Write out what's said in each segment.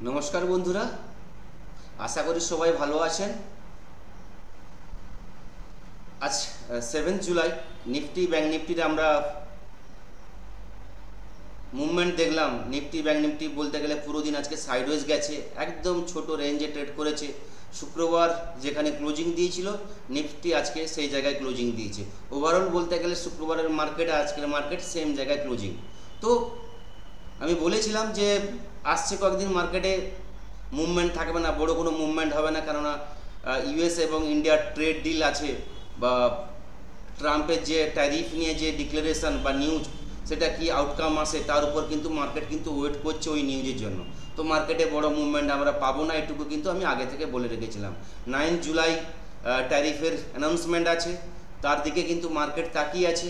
নমস্কার বন্ধুরা, আশা করি সবাই ভালো আছেন। আজ 7 জুলাই নিফটি ব্যাংক নিফটির আমরা মুভমেন্ট দেখলাম। নিফটি ব্যাংক নিফটি বলতে গেলে পুরো দিন আজকে সাইডওয়েজ গেছে, একদম ছোট রেঞ্জে ট্রেড করেছে। শুক্রবার যেখানে ক্লোজিং দিয়েছিল নিফটি আজকে সেই জায়গায় ক্লোজিং দিয়েছে। ওভারঅল বলতে গেলে শুক্রবারের মার্কেট আজকের মার্কেট সেম জায়গায় ক্লোজিং। তো আমি বলেছিলাম যে আসছে কয়েকদিন মার্কেটে মুভমেন্ট থাকবে না, বড় কোনো মুভমেন্ট হবে না, কেননা ইউএস এবং ইন্ডিয়ার ট্রেড ডিল আছে, বা ট্রাম্পের যে ট্যারিফ নিয়ে যে ডিক্লারেশন বা নিউজ, সেটা কি আউটকাম আসে তার উপর কিন্তু মার্কেট কিন্তু ওয়েট করছে ওই নিউজের জন্য। তো মার্কেটে বড় মুভমেন্ট আমরা পাবো না, এটুকু কিন্তু আমি আগে থেকে বলে রেখেছিলাম। 9 জুলাই ট্যারিফের অ্যানাউন্সমেন্ট আছে, তার দিকে কিন্তু মার্কেট তাকিয়ে আছে।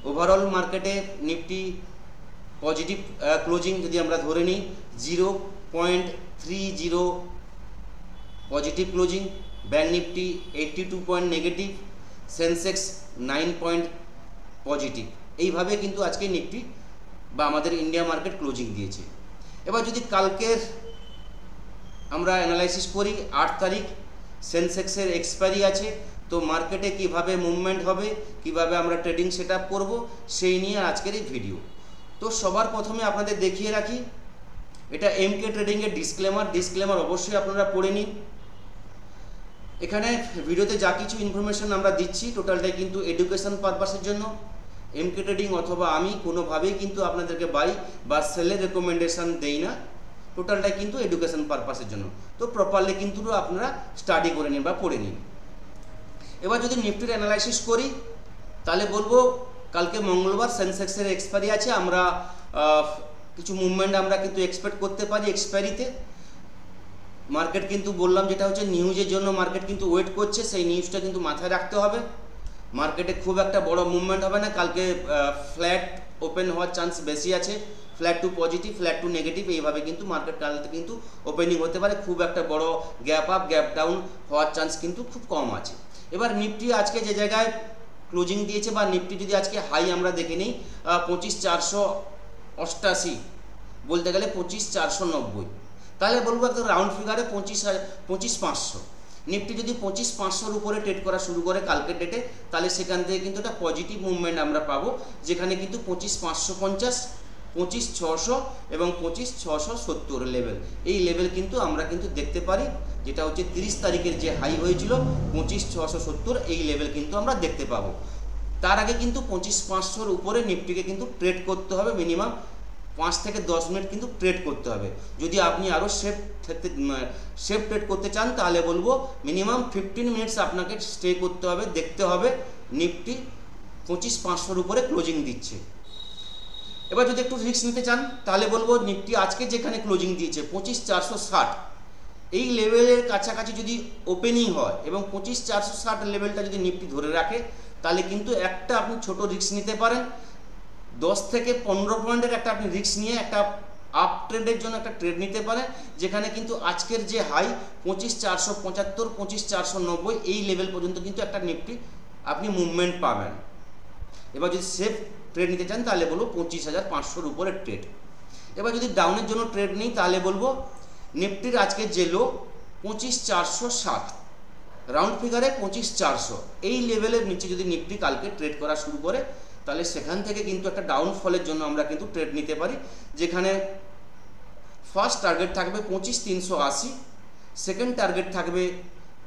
ওভারঅল মার্কেটে নিফটি পজিটিভ ক্লোজিং যদি আমরা ধরে নিই 0.30 positive closing, bank Nifty 82 point negative, Sensex 9 point positive. এইভাবে কিন্তু আজকে নিফটি বা আমাদের ইন্ডিয়া মার্কেট ক্লোজিং দিয়েছে। এবার যদি কালকের আমরা অ্যানালাইসিস করি, 8 তারিখ সেন্সেক্সের এক্সপায়ারি আছে, তো মার্কেটে কিভাবে মুভমেন্ট হবে, কিভাবে আমরা ট্রেডিং সেট আপ করবো, সেই নিয়ে আজকের এই ভিডিও। তো সবার প্রথমে আপনাদের দেখিয়ে রাখি, এটা এমকে ট্রেডিংয়ের ডিসক্লেমার অবশ্যই আপনারা পড়ে নিন। এখানে ভিডিওতে যা কিছু ইনফরমেশন আমরা দিচ্ছি টোটালটাই কিন্তু এডুকেশন পারপাসের জন্য। এমকে ট্রেডিং অথবা আমি কোনোভাবেই কিন্তু আপনাদেরকে বাই বা সেলের রেকমেন্ডেশন দেই না, টোটালটাই কিন্তু এডুকেশন পারপাসের জন্য। তো প্রপারলি কিন্তু আপনারা স্টাডি করে নিন বা পড়ে নিন। এবার যদি নিফটির অ্যানালাইসিস করি তাহলে বলবো কালকে মঙ্গলবার সেন্সেক্সের এক্সপায়ারি আছে, আমরা কিছু মুভমেন্ট আমরা কিন্তু এক্সপেক্ট করতে পারি এক্সপায়ারিতে। মার্কেট কিন্তু বললাম যেটা হচ্ছে নিউজের জন্য মার্কেট কিন্তু ওয়েট করছে, সেই নিউজটা কিন্তু মাথায় রাখতে হবে। মার্কেটে খুব একটা বড় মুভমেন্ট হবে না, কালকে ফ্ল্যাট ওপেন হওয়ার চান্স বেশি আছে, flat to positive, flat to negative, এইভাবে কিন্তু মার্কেট কালকে কিন্তু ওপেনিং হতে পারে। খুব একটা বড় গ্যাপ আপ গ্যাপ ডাউন হওয়ার চান্স কিন্তু খুব কম আছে। এবার নিফটি আজকে যে জায়গায় ক্লোজিং দিয়েছে, বা নিফটি যদি আজকে হাই আমরা দেখে নিই 25,488, বলতে গেলে 25,490, তাহলে বলবো একটা রাউন্ড ফিগারে 25,500। নিফটি যদি 25,500-র উপরে ট্রেড করা শুরু করে কালকের ডেটে, তাহলে সেখান থেকে কিন্তু একটা পজিটিভ মুভমেন্ট আমরা পাবো, যেখানে কিন্তু 25,550, 25,600 এবং 25,670 লেভেল, এই লেভেল কিন্তু আমরা কিন্তু দেখতে পারি। যেটা হচ্ছে 30 তারিখের যে হাই হয়েছিল 25,670, এই লেভেল কিন্তু আমরা দেখতে পাবো। তার আগে কিন্তু 25,500-র উপরে নিফটিকে কিন্তু ট্রেড করতে হবে, মিনিমাম 5 থেকে 10 মিনিট কিন্তু ট্রেড করতে হবে। যদি আপনি আরও সেফ ট্রেড করতে চান তাহলে বলবো মিনিমাম 15 মিনিটস আপনাকে স্টে করতে হবে, দেখতে হবে নিফটি 25,500-র উপরে ক্লোজিং দিচ্ছে। এবার যদি একটু রিস্ক নিতে চান তাহলে বলবো নিফটি আজকে যেখানে ক্লোজিং দিয়েছে 25,460, এই লেভেলের কাছাকাছি যদি ওপেনিং হয় এবং 25,460 লেভেলটা যদি নিফটি ধরে রাখে, তাহলে কিন্তু একটা আপনি ছোট রিস্ক নিতে পারেন। 10 থেকে 15 পয়েন্টের একটা আপনি রিস্ক নিয়ে একটা আপ ট্রেডের জন্য একটা ট্রেড নিতে পারেন, যেখানে কিন্তু আজকের যে হাই 25,475, 25,490, এই লেভেল পর্যন্ত কিন্তু একটা নিফটি আপনি মুভমেন্ট পাবেন। এবার যদি সেফ ট্রেড নিতে চান তাহলে বলবো 25,500-র উপরে ট্রেড। এবার যদি ডাউনের জন্য ট্রেড নিই তাহলে বলবো নিফটির আজকের যে লো 25,460, রাউন্ড ফিগারে 25,400, এই লেভেলের নিচে যদি নিফটি কালকে ট্রেড করা শুরু করে, তাহলে সেখান থেকে কিন্তু একটা ডাউনফলের জন্য আমরা কিন্তু ট্রেড নিতে পারি, যেখানে ফার্স্ট টার্গেট থাকবে 25,380, সেকেন্ড টার্গেট থাকবে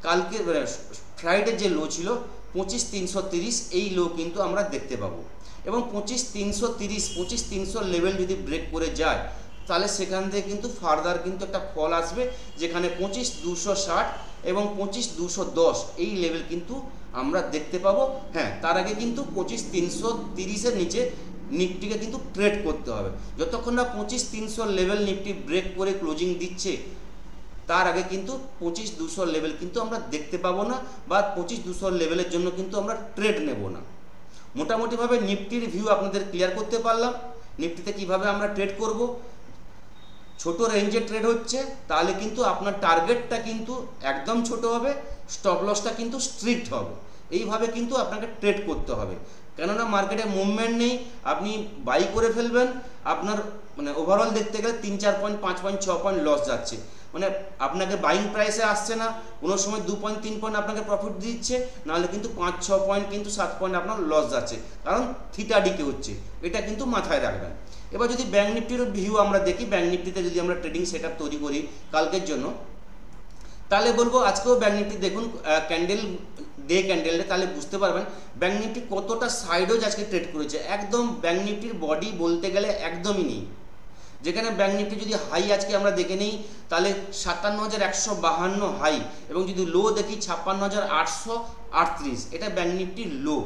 কালকে ফ্রাইডের যে লো ছিল 25,330, এই লো কিন্তু আমরা দেখতে পাবো। এবং 25,330, 25,300 লেভেল যদি ব্রেক করে যায়, তাহলে সেখান থেকে কিন্তু ফার্দার কিন্তু একটা ফল আসবে, যেখানে 25,260 এবং 25,210, এই লেভেল কিন্তু আমরা দেখতে পাবো। হ্যাঁ, তার আগে কিন্তু 25,330-এর নিচে নিফটিকে কিন্তু ট্রেড করতে হবে। যতক্ষণ না 25,300 লেভেল নিফটি ব্রেক করে ক্লোজিং দিচ্ছে, তার আগে কিন্তু 25,200 লেভেল কিন্তু আমরা দেখতে পাবো না, বা 25,200 লেভেলের জন্য কিন্তু আমরা ট্রেড নেব না। মোটামুটিভাবে নিফটির ভিউ আপনাদের ক্লিয়ার করতে পারলাম। নিফটিতে কিভাবে আমরা ট্রেড করব, ছোট রেঞ্জে ট্রেড হচ্ছে, তাহলে কিন্তু আপনার টার্গেটটা কিন্তু একদম ছোট হবে, স্টপ লসটা কিন্তু স্ট্রিক্ট হবে। এইভাবে কিন্তু আপনাকে ট্রেড করতে হবে, কেননা মার্কেটে মুভমেন্ট নেই, আপনি বাই করে ফেলবেন, আপনার মানে ওভারঅল দেখতে গেলে 3-4 পয়েন্ট 5 পয়েন্ট 6 পয়েন্ট লস যাচ্ছে, মানে আপনাকে বাইং প্রাইসে আসছে না, কোনো সময় 2 পয়েন্ট 3 পয়েন্ট আপনাকে প্রফিট দিচ্ছে, নাহলে কিন্তু 5-6 পয়েন্ট কিন্তু 7 পয়েন্ট আপনার লস যাচ্ছে, কারণ থিটা ডিকে হচ্ছে, এটা কিন্তু মাথায় রাখবেন। এবার যদি ব্যাঙ্ক নিফটির ভিউ আমরা দেখি, ব্যাঙ্ক নিফটিতে যদি আমরা ট্রেডিং সেটআপ তৈরি করি কালকের জন্য, তাহলে বলবো আজকেও ব্যাঙ্ক নিফটি দেখুন ক্যান্ডেল ডে ক্যান্ডেলটা, তাহলে বুঝতে পারবেন ব্যাঙ্ক নিফটি কতটা সাইডওয়েজ আজকে ট্রেড করেছে। একদম ব্যাঙ্ক নিফটির বডি বলতে গেলে একদমই নেই, যেখানে ব্যাঙ্ক নিফটি যদি হাই আজকে আমরা দেখে নিই তাহলে 57,152 হাই, এবং যদি লো দেখি 56,838, এটা ব্যাঙ্ক নিফটির লো।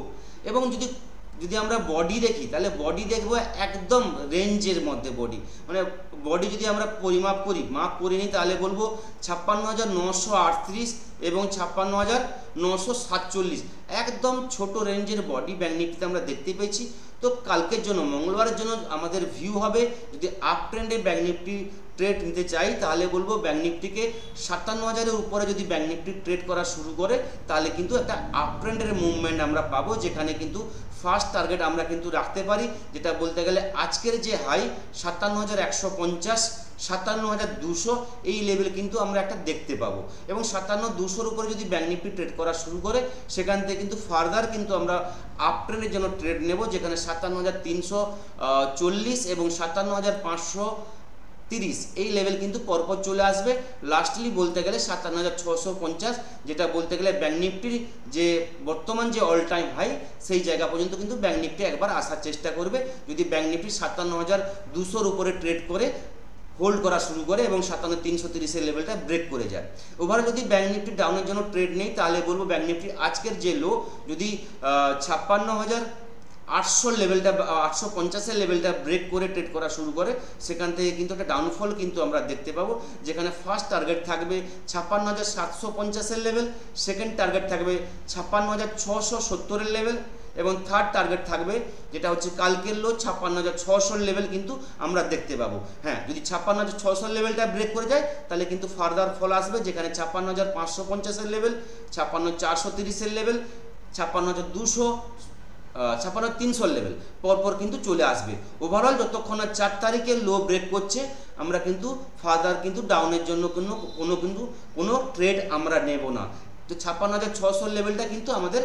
এবং যদি আমরা বডি দেখি তাহলে বডি দেখবো একদম রেঞ্জের মধ্যে বডি, মানে বডি যদি আমরা পরিমাপ করি মাপ করে নিই তাহলে বলবো 56,938 এবং 56,947, একদম ছোট রেঞ্জের বডি ব্যাঙ্ক নিফটিতে আমরা দেখতে পেয়েছি। তো কালকের জন্য মঙ্গলবারের জন্য আমাদের ভিউ হবে, যদি আপ ট্রেন্ডে ব্যাঙ্ক নিফটি ট্রেড নিতে চাই তাহলে বলবো ব্যাঙ্ক নিফটিকে 57,000-এর উপরে যদি ব্যাঙ্ক নিফটি ট্রেড করা শুরু করে তাহলে কিন্তু একটা আপ ট্রেন্ডের মুভমেন্ট আমরা পাবো, যেখানে কিন্তু ফার্স্ট টার্গেট আমরা কিন্তু রাখতে পারি, যেটা বলতে গেলে আজকের যে হাই 57,150, 57,200 এই লেভেল কিন্তু আমরা একটা দেখতে পাবো। এবং 57,200-র উপরে যদি ব্যাঙ্ক নিফটি ট্রেড করা শুরু করে সেখান থেকে কিন্তু ফার্দার কিন্তু আমরা আপ ট্রেন্ডের জন্য ট্রেড নেব, যেখানে 57,340 এবং 57,530 এই লেভেল কিন্তু পরপর চলে আসবে। লাস্টলি বলতে গেলে 57,650, যেটা বলতে গেলে ব্যাঙ্ক নিফটির যে বর্তমান যে অল টাইম হাই সেই জায়গা পর্যন্ত কিন্তু ব্যাঙ্ক নিফটি একবার আসার চেষ্টা করবে, যদি ব্যাঙ্ক নিফটি 57,200-র উপরে ট্রেড করে হোল্ড করা শুরু করে এবং 57,330-এর লেভেলটা ব্রেক করে যায়। ওভারঅল যদি ব্যাঙ্ক নিফটি ডাউনের জন্য ট্রেড নেই তাহলে বলবো ব্যাঙ্ক নিফটি আজকের যে লো যদি 56,800 লেভেলটা 850-এর লেভেলটা ব্রেক করে ট্রেড করা শুরু করে, সেখান থেকে কিন্তু একটা ডাউনফল কিন্তু আমরা দেখতে পাবো, যেখানে ফার্স্ট টার্গেট থাকবে 56,750-এর লেভেল, সেকেন্ড টার্গেট থাকবে 56,670-এর লেভেল, এবং থার্ড টার্গেট থাকবে যেটা হচ্ছে কালকের লো 56,600 লেভেল কিন্তু আমরা দেখতে পাবো। হ্যাঁ, যদি 56,600 লেভেলটা ব্রেক করে যায় তাহলে কিন্তু ফার্দার ফল আসবে, যেখানে 56,550-এর লেভেল, 56,430-এর লেভেল, 56,200, 56,300 লেভেল পরপর কিন্তু চলে আসবে। ওভারঅল যতক্ষণ না 4 তারিখে লো ব্রেক করছে আমরা কিন্তু ফার্দার কিন্তু ডাউনের জন্য কোনো ট্রেড আমরা নেব না। তো 56,600 লেভেলটা কিন্তু আমাদের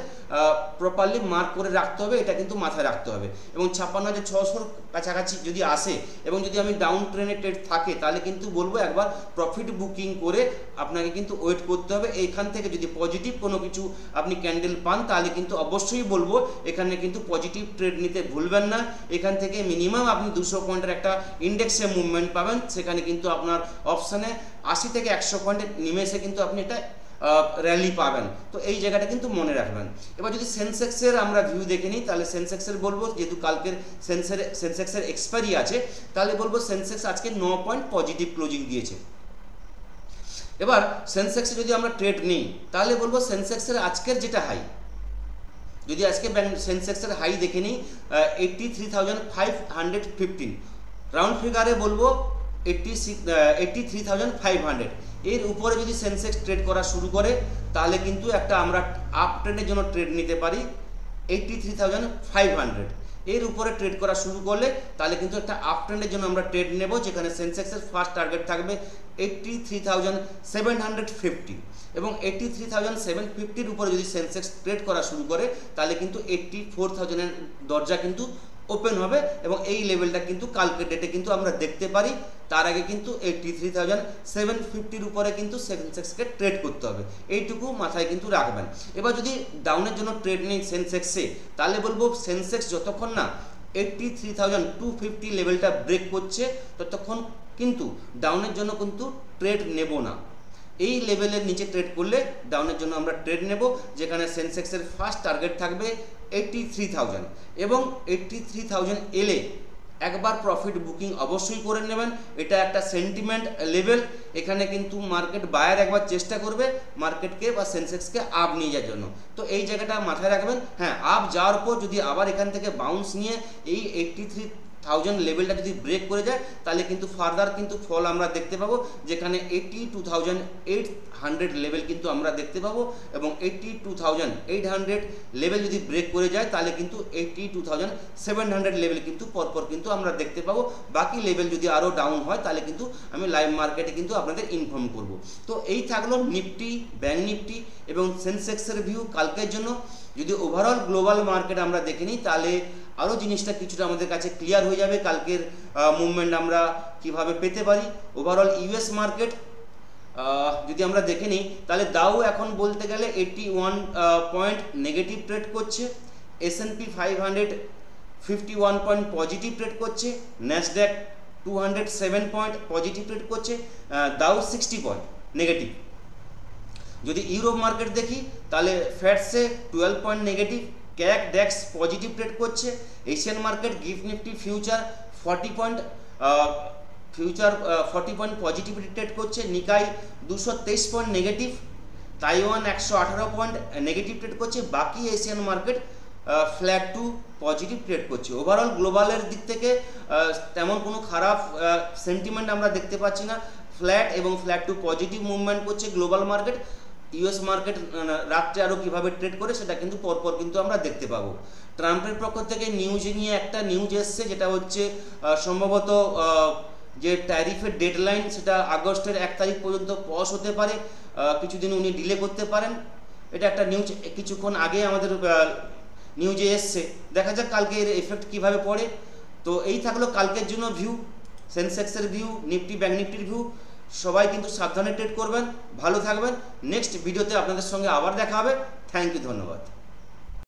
প্রপারলি মার্ক করে রাখতে হবে, এটা কিন্তু মাথায় রাখতে হবে। এবং 56,600-র কাছাকাছি যদি আসে এবং যদি আমি ডাউন ট্রেনে ট্রেড থাকে তাহলে কিন্তু বলবো একবার প্রফিট বুকিং করে আপনাকে কিন্তু ওয়েট করতে হবে। এইখান থেকে যদি পজিটিভ কোনো কিছু আপনি ক্যান্ডেল পান তাহলে কিন্তু অবশ্যই বলবো এখানে কিন্তু পজিটিভ ট্রেড নিতে ভুলবেন না। এখান থেকে মিনিমাম আপনি 200 পয়েন্টের একটা ইন্ডেক্সে মুভমেন্ট পাবেন, সেখানে কিন্তু আপনার অপশানে 80 থেকে 100 পয়েন্টের নিমেষে কিন্তু আপনি এটা র্যালি পাবেন। তো এই জায়গাটা কিন্তু মনে রাখবেন। এবার যদি সেন্সেক্সের আমরা ভিউ দেখে নিই তাহলে সেন্সেক্সের বলবো, যেহেতু কালকের সেন্সেক্সের এক্সপায়ারি আছে তাহলে বলবো সেন্সেক্স আজকে 9 পয়েন্ট পজিটিভ ক্লোজিং দিয়েছে। এবার সেন্সেক্সে যদি আমরা ট্রেড নিই তাহলে বলবো সেন্সেক্সের আজকের যেটা হাই, যদি আজকে সেন্সেক্সের হাই দেখে নিই 83,515, রাউন্ড ফিগারে বলবো 83,500, এর উপরে যদি সেন্সেক্স ট্রেড করা শুরু করে তাহলে কিন্তু একটা আমরা আপ ট্রেন্ডের জন্য ট্রেড নিতে পারি 83,500। এর উপরে ট্রেড করা শুরু করলে তাহলে কিন্তু একটা আপ ট্রেন্ডের জন্য আমরা ট্রেড নেব, যেখানে সেন্সেক্সের ফার্স্ট টার্গেট থাকবে 83,750, এবং 83,750-র উপরে যদি সেন্সেক্স ট্রেড করা শুরু করে তাহলে কিন্তু 84,000-এর দরজা কিন্তু ওপেন হবে, এবং এই লেভেলটা কিন্তু কালকের ডেটে কিন্তু আমরা দেখতে পারি। তার আগে কিন্তু 83,750-র উপরে কিন্তু সেন্সেক্সকে ট্রেড করতে হবে, এইটুকু মাথায় কিন্তু রাখবেন। এবার যদি ডাউনের জন্য ট্রেড নেই সেন্সেক্সে তাহলে বলবো সেন্সেক্স যতক্ষণ না 83,250 লেভেলটা ব্রেক করছে ততক্ষণ কিন্তু ডাউনের জন্য কিন্তু ট্রেড নেব না। এই লেভেলের নিচে ট্রেড করলে ডাউনের জন্য আমরা ট্রেড নেব, যেখানে সেন্সেক্সের ফার্স্ট টার্গেট থাকবে 83,000, এবং 83,000 এলে একবার প্রফিট বুকিং অবশ্যই করে নেবেন। এটা একটা সেন্টিমেন্ট লেভেল, এখানে কিন্তু মার্কেট বায়ার একবার চেষ্টা করবে মার্কেটকে বা সেন্সেক্সকে আপ নিয়ে যাওয়ার জন্য। তো এই জায়গাটা মাথায় রাখবেন। হ্যাঁ, আপ যাওয়ার পর যদি আবার এখান থেকে বাউন্স নিয়ে এই থাউজেন্ড লেভেলটা যদি ব্রেক করে যায় তাহলে কিন্তু ফার্দার কিন্তু ফল আমরা দেখতে পাবো, যেখানে 82,800 লেভেল কিন্তু আমরা দেখতে পাবো, এবং 82,800 লেভেল যদি ব্রেক করে যায় তাহলে কিন্তু 82,700 লেভেল কিন্তু পরপর কিন্তু আমরা দেখতে পাবো। বাকি লেভেল যদি আরও ডাউন হয় তাহলে কিন্তু আমি লাইভ মার্কেটে কিন্তু আপনাদের ইনফর্ম করব। তো এই থাকলো নিফটি, ব্যাঙ্ক নিফটি এবং সেন্সেক্সের ভিউ কালকের জন্য। যদি ওভারঅল গ্লোবাল মার্কেট আমরা দেখে নিই তাহলে আরও জিনিসটা কিছুটা আমাদের কাছে ক্লিয়ার হয়ে যাবে, কালকের মুভমেন্ট আমরা কিভাবে পেতে পারি। ওভারঅল ইউএস মার্কেট যদি আমরা দেখে নিই তাহলে দাউ এখন বলতে গেলে 81 পয়েন্ট নেগেটিভ ট্রেড করছে, S&P 500 51 পয়েন্ট পজিটিভ ট্রেড করছে, ন্যাসড্যাক 207 পয়েন্ট পজিটিভ ট্রেড করছে, দাউ 60 পয়েন্ট নেগেটিভ। যদি ইউরোপ মার্কেট দেখি তাহলে FTSE 12 point negative, CAC DAX positive trade করছে, Asian market GIFT Nifty future 40 point positive trade করছে, Nikkei 223 point negative, Taiwan 118 point negative trade করছে। বাকি Asian market flat to positive trade করছে। Overall গ্লোবালের দিক থেকে তেমন কোনো খারাপ সেন্টিমেন্ট আমরা দেখতে পাচ্ছি না, ফ্ল্যাট এবং ফ্ল্যাট টু পজিটিভ মুভমেন্ট করছে গ্লোবাল মার্কেট। ইউএস মার্কেট রাত্রে আরও কীভাবে ট্রেড করে সেটা কিন্তু পরপর কিন্তু আমরা দেখতে পাবো। ট্রাম্পের পক্ষ থেকে নিউজ নিয়ে একটা নিউজ এসছে, যেটা হচ্ছে সম্ভবত যে ট্যারিফের ডেডলাইন সেটা আগস্টের 1 তারিখ পর্যন্ত পজ হতে পারে, কিছুদিন উনি ডিলে করতে পারেন। এটা একটা নিউজ কিছুক্ষণ আগে আমাদের নিউজে এসছে, দেখা যাক কালকে এর এফেক্ট কীভাবে পড়ে। তো এই থাকলো কালকের জন্য ভিউ, সেন্সেক্সের ভিউ, নিফটি ব্যাঙ্ক নিফটির ভিউ। সবাই কিন্তু সাবধানে ট্রেড করবেন, ভালো থাকবেন। নেক্সট ভিডিওতে আপনাদের সঙ্গে আবার দেখা হবে। থ্যাংক ইউ, ধন্যবাদ।